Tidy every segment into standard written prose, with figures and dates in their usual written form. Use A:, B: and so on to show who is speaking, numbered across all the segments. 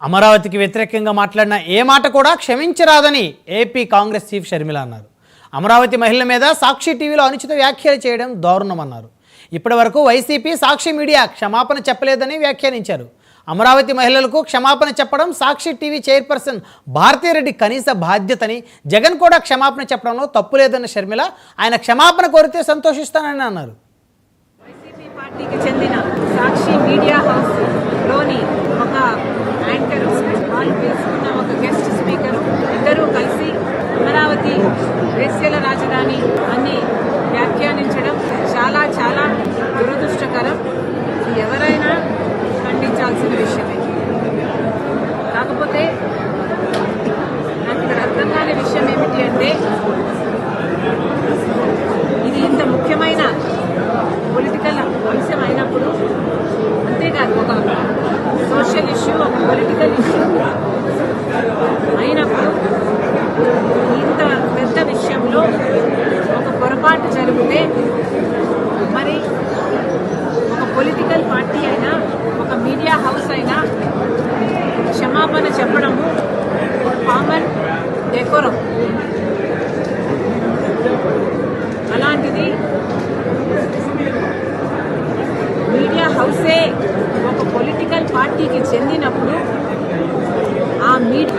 A: అమరావతికి వ్యతిరేకంగా మాట్లాడిన ఏ మాట కూడా క్షమించరాదని ఏపీ కాంగ్రెస్ చీఫ్ షర్మిల అన్నారు. అమరావతి మహిళల మీద సాక్షి టీవీలో అనుచిత వ్యాఖ్యలు చేయడం దారుణమన్నారు. ఇప్పటి వరకు వైసీపీ సాక్షి మీడియా క్షమాపణ చెప్పలేదని వ్యాఖ్యానించారు. అమరావతి మహిళలకు క్షమాపణ చెప్పడం సాక్షి టీవీ చైర్పర్సన్ భారతీరెడ్డి కనీస బాధ్యతని, జగన్ కూడా క్షమాపణ చెప్పడంలో తప్పు లేదన్న షర్మిల ఆయన క్షమాపణ కోరితే సంతోషిస్తానని అన్నారు.
B: వైసీపీ పార్టీకి చెందిన సాక్షి మీడియా హౌస్లోని ఒక యాంకర్, వాళ్ళు పిలుచుకున్న ఒక గెస్ట్ స్పీకరు, ఇద్దరూ కలిసి అమరావతి వేశ్యల రాజధాని అని వ్యాఖ్యానించడం చాలా చాలా దురదృష్టకరం. ఎవరైనా ఖండించాల్సిన విషయమే. కాకపోతే నాకు ఇక్కడ అర్థం కాని విషయం ఏమిటి అంటే, ఇది ఇంత ముఖ్యమైన పొలిటికల్ అంశం అయినప్పుడు, అంతేకాదు ఒక సోషల్ ఇష్యూ, ఒక పొలిటికల్ ఇష్యూ అయినప్పుడు ఇంత పెద్ద విషయంలో ఒక పొరపాటు జరిగితే మరి ఒక పొలిటికల్ పార్టీ అయినా, ఒక మీడియా హౌస్ అయినా క్షమాపణ చెప్పడము కామన్ డెకోరం. అలాంటిది మీడియా హౌసే ఒక పొలిటికల్ పార్టీకి చెందినప్పుడు,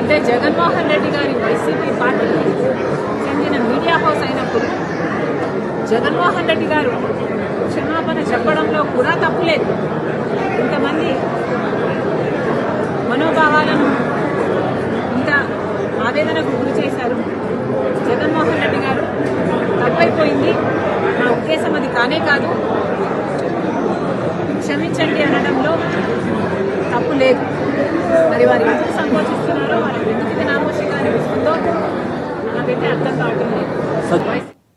B: అంటే జగన్మోహన్ రెడ్డి గారి వైసీపీ పార్టీకి చెందిన మీడియా హౌస్ అయినప్పుడు జగన్మోహన్ రెడ్డి గారు క్షమాపణ చెప్పడంలో కూడా తప్పులేదు. ఇంతమంది మనోభావాలను ఇంత ఆవేదనకు గురి చేశారు. జగన్మోహన్ రెడ్డి గారు తప్పైపోయింది, నా ఉద్దేశం అది కానే కాదు, క్షమించండి అనడంలో తప్పు లేదు. మరి వారు ఎందుకు సంకోచిస్తున్నారో, వారికి ఎందుకు ఇది నామోషిగా అనిపిస్తుందో నాకైతే అర్థం కావటం లేదు.